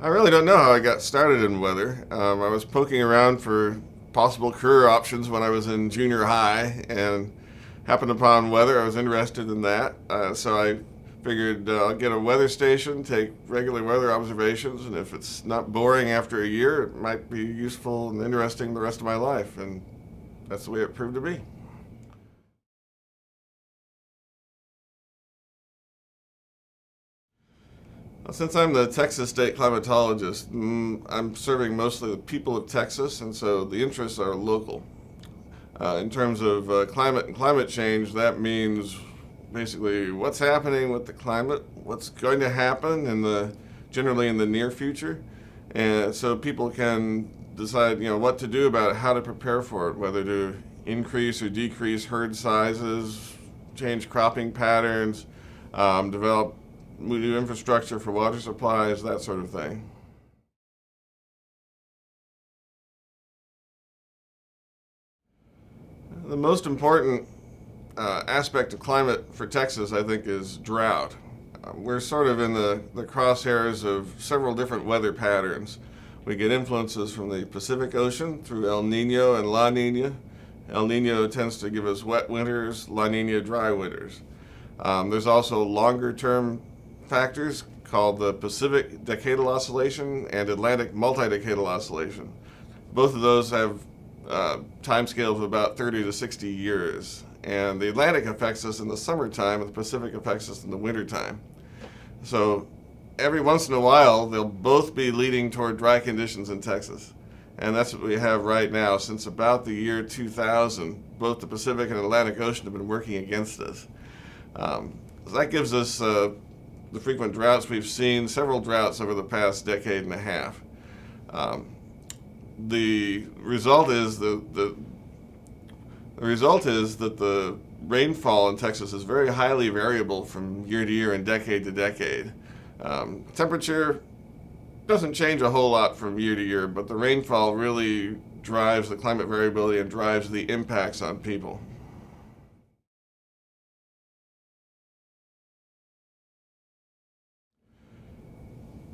I really don't know how I got started in weather. I was poking around for possible career options when I was in junior high and happened upon weather. I was interested in that. So I figured I'll get a weather station, take regular weather observations, and if it's not boring after a year, it might be useful and interesting the rest of my life. And that's the way it proved to be. Since I'm the Texas State Climatologist, I'm serving mostly the people of Texas, and so the interests are local. In terms of climate and climate change, that means basically what's happening with the climate, what's going to happen generally in the near future, and so people can decide, what to do about it, how to prepare for it, whether to increase or decrease herd sizes, change cropping patterns, develop new infrastructure for water supplies, that sort of thing. The most important aspect of climate for Texas, I think, is drought. We're sort of in the crosshairs of several different weather patterns. We get influences from the Pacific Ocean through El Nino and La Nina. El Nino tends to give us wet winters, La Nina dry winters. There's also longer-term factors called the Pacific Decadal Oscillation and Atlantic Multi-Decadal Oscillation. Both of those have timescales of about 30 to 60 years. And the Atlantic affects us in the summertime and the Pacific affects us in the wintertime. So every once in a while, they'll both be leading toward dry conditions in Texas. And that's what we have right now. Since about the year 2000, both the Pacific and Atlantic Ocean have been working against us. So that gives us the frequent droughts we've seen, several droughts over the past decade and a half. The result is that the rainfall in Texas is very highly variable from year to year and decade to decade. Temperature doesn't change a whole lot from year to year, but the rainfall really drives the climate variability and drives the impacts on people.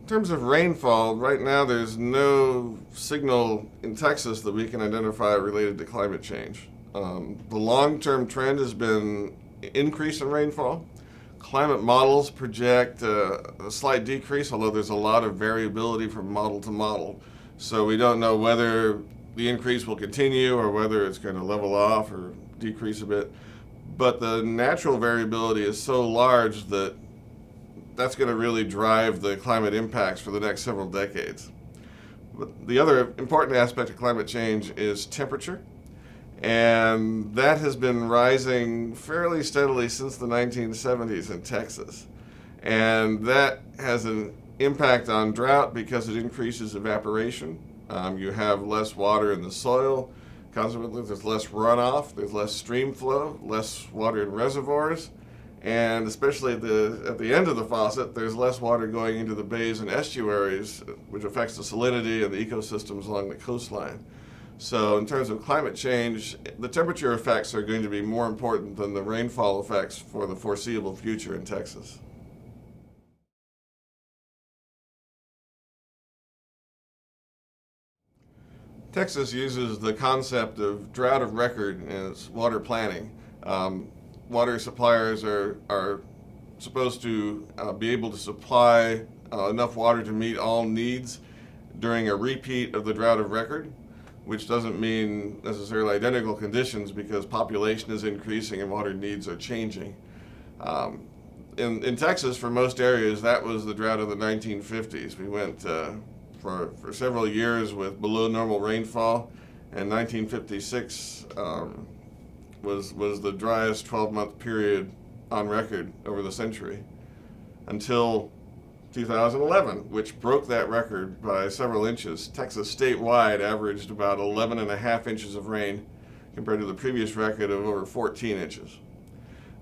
In terms of rainfall, right now there's no signal in Texas that we can identify related to climate change. The long-term trend has been increase in rainfall. Climate models project a slight decrease, although there's a lot of variability from model to model. So we don't know whether the increase will continue or whether it's going to level off or decrease a bit. But the natural variability is so large that that's going to really drive the climate impacts for the next several decades. But the other important aspect of climate change is temperature, and that has been rising fairly steadily since the 1970s in Texas. And that has an impact on drought because it increases evaporation. You have less water in the soil. Consequently, there's less runoff, there's less stream flow, less water in reservoirs. And especially at the end of the faucet, there's less water going into the bays and estuaries, which affects the salinity and the ecosystems along the coastline. So in terms of climate change, the temperature effects are going to be more important than the rainfall effects for the foreseeable future in Texas. Texas uses the concept of drought of record in its water planning. Water suppliers are supposed to be able to supply enough water to meet all needs during a repeat of the drought of record, which doesn't mean necessarily identical conditions because population is increasing and water needs are changing. In Texas, for most areas, that was the drought of the 1950s. We went for several years with below normal rainfall, and 1956 was the driest 12-month period on record over the century until 2011, which broke that record by several inches. Texas statewide averaged about 11.5 inches of rain compared to the previous record of over 14 inches.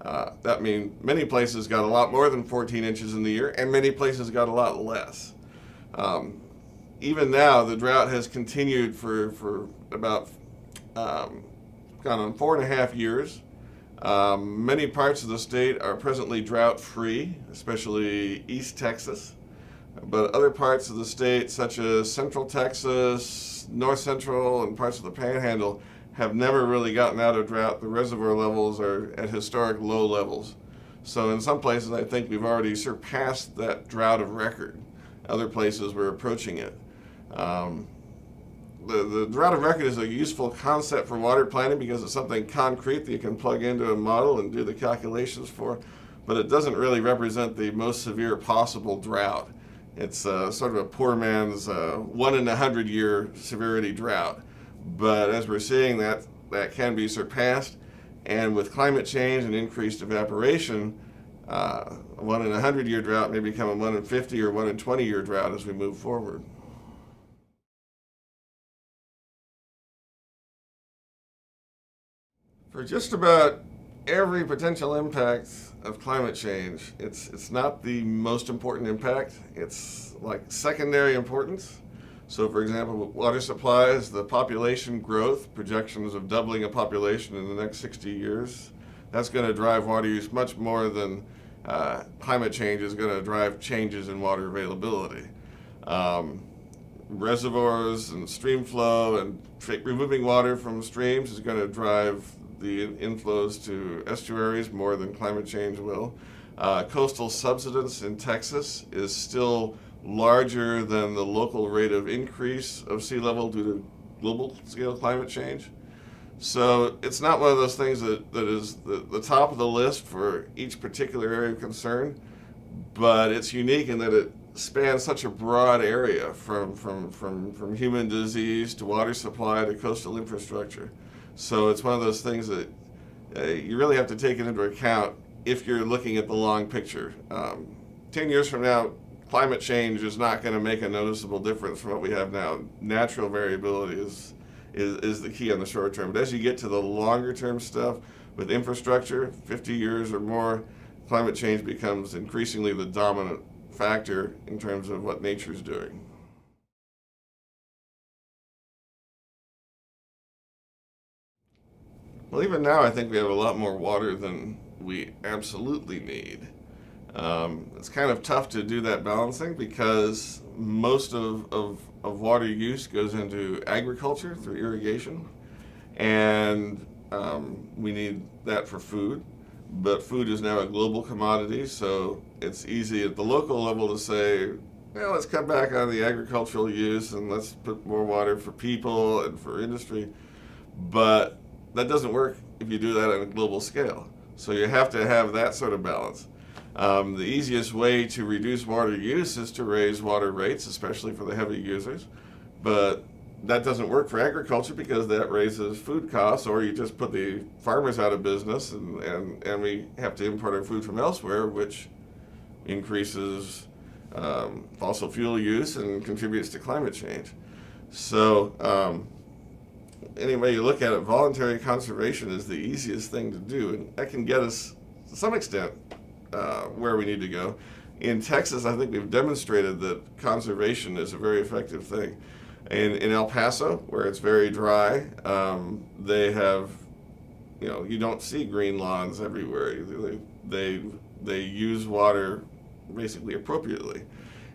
That means many places got a lot more than 14 inches in the year, and many places got a lot less. Even now, the drought has continued for about gone on 4.5 years. Many parts of the state are presently drought-free, especially East Texas. But other parts of the state, such as central Texas, north central, and parts of the Panhandle, have never really gotten out of drought. The reservoir levels are at historic low levels. So in some places, I think we've already surpassed that drought of record. Other places, we're approaching it. The drought of record is a useful concept for water planning because it's something concrete that you can plug into a model and do the calculations for, but it doesn't really represent the most severe possible drought. It's sort of a poor man's 1 in 100 year severity drought. But as we're seeing, that can be surpassed, and with climate change and increased evaporation, a 1 in 100 year drought may become a 1 in 50 or 1 in 20 year drought as we move forward. For just about every potential impact of climate change, it's not the most important impact. It's like secondary importance. So for example, with water supplies, the population growth, projections of doubling a population in the next 60 years, that's going to drive water use much more than climate change is going to drive changes in water availability. Reservoirs and stream flow and removing water from streams is going to drive the inflows to estuaries more than climate change will. Coastal subsidence in Texas is still larger than the local rate of increase of sea level due to global scale climate change. So it's not one of those things that is the top of the list for each particular area of concern, but it's unique in that it spans such a broad area from human disease to water supply to coastal infrastructure. So it's one of those things that you really have to take it into account if you're looking at the long picture. 10 years from now, climate change is not going to make a noticeable difference from what we have now. Natural variability is the key on the short term. But as you get to the longer term stuff with infrastructure, 50 years or more, climate change becomes increasingly the dominant factor in terms of what nature's doing. Well, even now, I think we have a lot more water than we absolutely need. It's kind of tough to do that balancing because most of water use goes into agriculture through irrigation, and we need that for food. But food is now a global commodity, so it's easy at the local level to say, well, let's cut back on the agricultural use and let's put more water for people and for industry. But that doesn't work if you do that on a global scale. So you have to have that sort of balance. The easiest way to reduce water use is to raise water rates, especially for the heavy users. But that doesn't work for agriculture because that raises food costs, or you just put the farmers out of business and we have to import our food from elsewhere, which increases fossil fuel use and contributes to climate change. So any way you look at it, voluntary conservation is the easiest thing to do, and that can get us to some extent where we need to go. In Texas, I think we've demonstrated that conservation is a very effective thing. In El Paso, where it's very dry, they have, you don't see green lawns everywhere. They use water basically appropriately.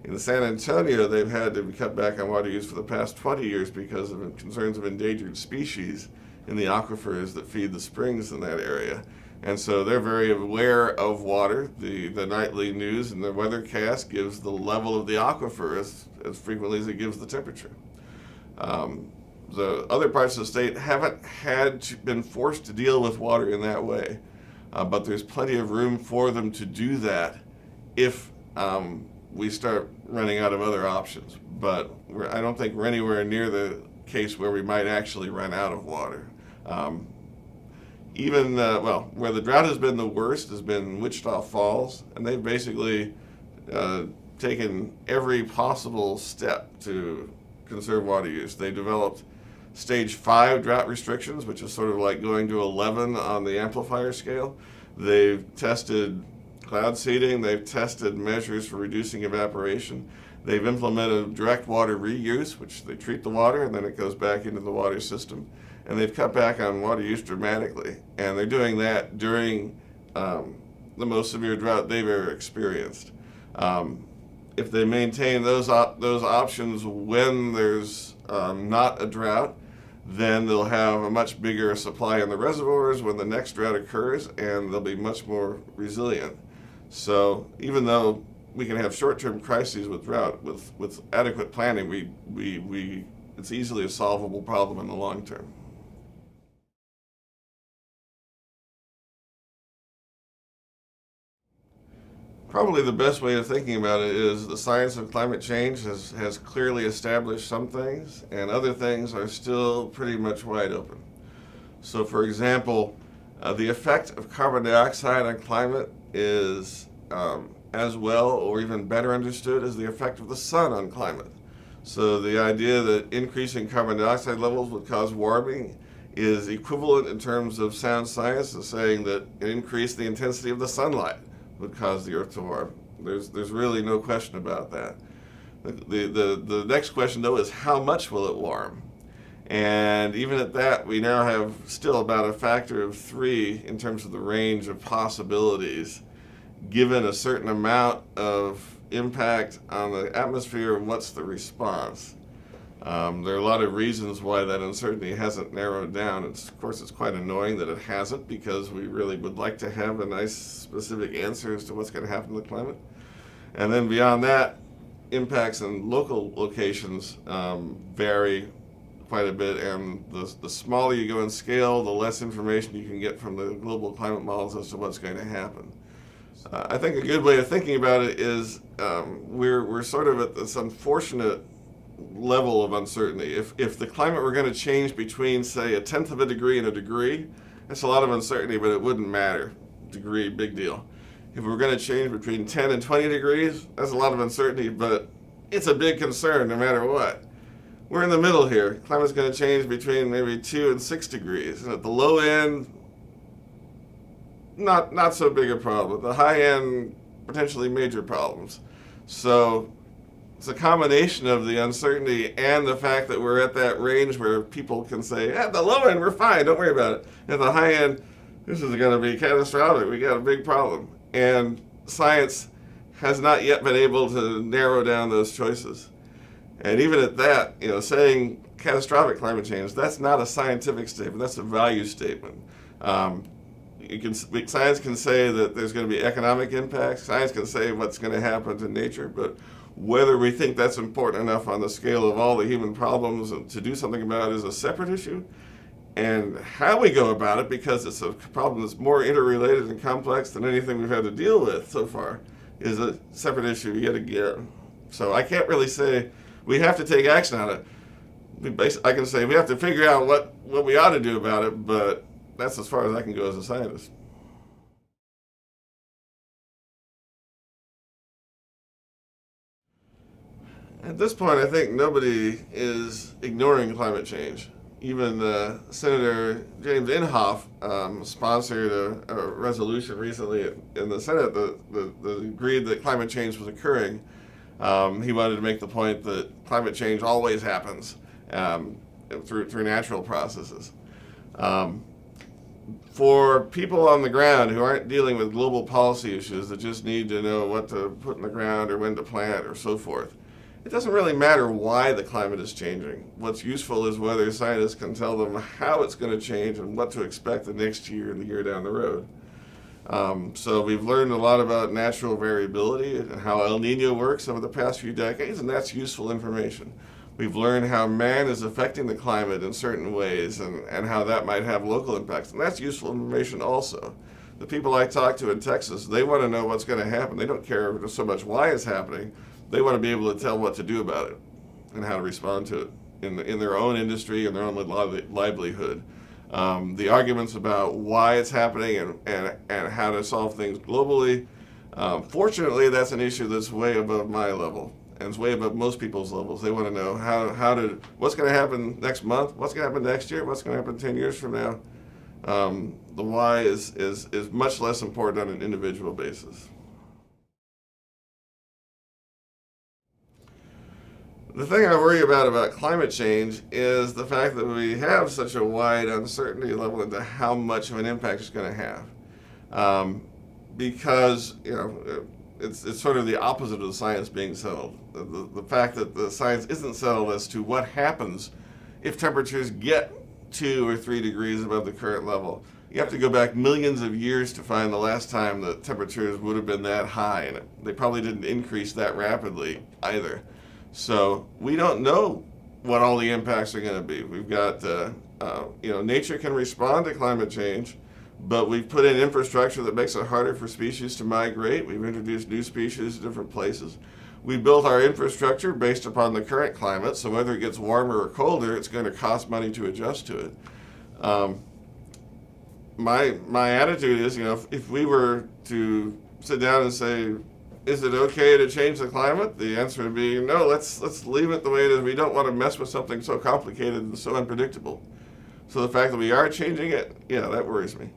In San Antonio, they've had to cut back on water use for the past 20 years because of concerns of endangered species in the aquifers that feed the springs in that area. And so they're very aware of water. The nightly news and the weathercast gives the level of the aquifer as frequently as it gives the temperature. The other parts of the state haven't been forced to deal with water in that way, but there's plenty of room for them to do that if we start running out of other options. But I don't think we're anywhere near the case where we might actually run out of water. Where the drought has been the worst has been Wichita Falls, and they've basically taken every possible step to conserve water use. They developed stage 5 drought restrictions, which is sort of like going to 11 on the amplifier scale. They've tested cloud seeding. They've tested measures for reducing evaporation. They've implemented direct water reuse, which they treat the water and then it goes back into the water system. And they've cut back on water use dramatically. And they're doing that during the most severe drought they've ever experienced. if they maintain those options when there's not a drought, then they'll have a much bigger supply in the reservoirs when the next drought occurs, and they'll be much more resilient. So even though we can have short-term crises with drought, with adequate planning, it's easily a solvable problem in the long term. Probably the best way of thinking about it is the science of climate change has clearly established some things, and other things are still pretty much wide open. So for example, the effect of carbon dioxide on climate is as well or even better understood as the effect of the sun on climate. So the idea that increasing carbon dioxide levels would cause warming is equivalent in terms of sound science to saying that increase the intensity of the sunlight would cause the Earth to warm. There's really no question about that. The next question, though, is how much will it warm? And even at that, we now have still about a factor of 3 in terms of the range of possibilities, given a certain amount of impact on the atmosphere and what's the response. There are a lot of reasons why that uncertainty hasn't narrowed down. Of course, it's quite annoying that it hasn't, because we really would like to have a nice specific answer as to what's going to happen to the climate. And then beyond that, impacts in local locations vary quite a bit, and the smaller you go in scale, the less information you can get from the global climate models as to what's going to happen. I think a good way of thinking about it is we're sort of at this unfortunate level of uncertainty. If the climate were going to change between, say, 1/10 of a degree and a degree, that's a lot of uncertainty, but it wouldn't matter. Degree, big deal. If we're going to change between 10 and 20 degrees, that's a lot of uncertainty, but it's a big concern no matter what. We're in the middle here. Climate's going to change between maybe 2 and 6 degrees. And at the low end, not so big a problem. At the high end, potentially major problems. So it's a combination of the uncertainty and the fact that we're at that range where people can say, at the low end, we're fine, don't worry about it. At the high end, this is going to be catastrophic, we got a big problem. And science has not yet been able to narrow down those choices. And even at that, saying catastrophic climate change, that's not a scientific statement, that's a value statement. Science can say that there's going to be economic impacts, science can say what's going to happen to nature, but whether we think that's important enough on the scale of all the human problems to do something about it is a separate issue. And how we go about it, because it's a problem that's more interrelated and complex than anything we've had to deal with so far, is a separate issue yet again. So I can't really say we have to take action on it. I can say we have to figure out what we ought to do about it, but that's as far as I can go as a scientist. At this point, I think nobody is ignoring climate change. Even Senator James Inhofe sponsored a resolution recently in the Senate that agreed that climate change was occurring. He wanted to make the point that climate change always happens through natural processes. For people on the ground who aren't dealing with global policy issues that just need to know what to put in the ground or when to plant or so forth, it doesn't really matter why the climate is changing. What's useful is whether scientists can tell them how it's going to change and what to expect the next year and the year down the road. So we've learned a lot about natural variability and how El Nino works over the past few decades, and that's useful information. We've learned how man is affecting the climate in certain ways and how that might have local impacts, and that's useful information also. The people I talk to in Texas, they want to know what's going to happen. They don't care so much why it's happening. They want to be able to tell what to do about it and how to respond to it in their own industry and their own livelihood. The arguments about why it's happening and how to solve things globally, fortunately, that's an issue that's way above my level and it's way above most people's levels. They want to know what's going to happen next month, what's going to happen next year, what's going to happen 10 years from now. The why is much less important on an individual basis. The thing I worry about climate change is the fact that we have such a wide uncertainty level into how much of an impact it's going to have. Because, it's sort of the opposite of the science being settled. The fact that the science isn't settled as to what happens if temperatures get 2 or 3 degrees above the current level. You have to go back millions of years to find the last time that temperatures would have been that high, and they probably didn't increase that rapidly either. So we don't know what all the impacts are going to be. We've got, nature can respond to climate change, but we've put in infrastructure that makes it harder for species to migrate. We've introduced new species to different places. We built our infrastructure based upon the current climate, so whether it gets warmer or colder, it's going to cost money to adjust to it. My attitude is, if we were to sit down and say, is it okay to change the climate? The answer would be no. Let's leave it the way it is. We don't want to mess with something so complicated and so unpredictable. So the fact that we are changing it, that worries me.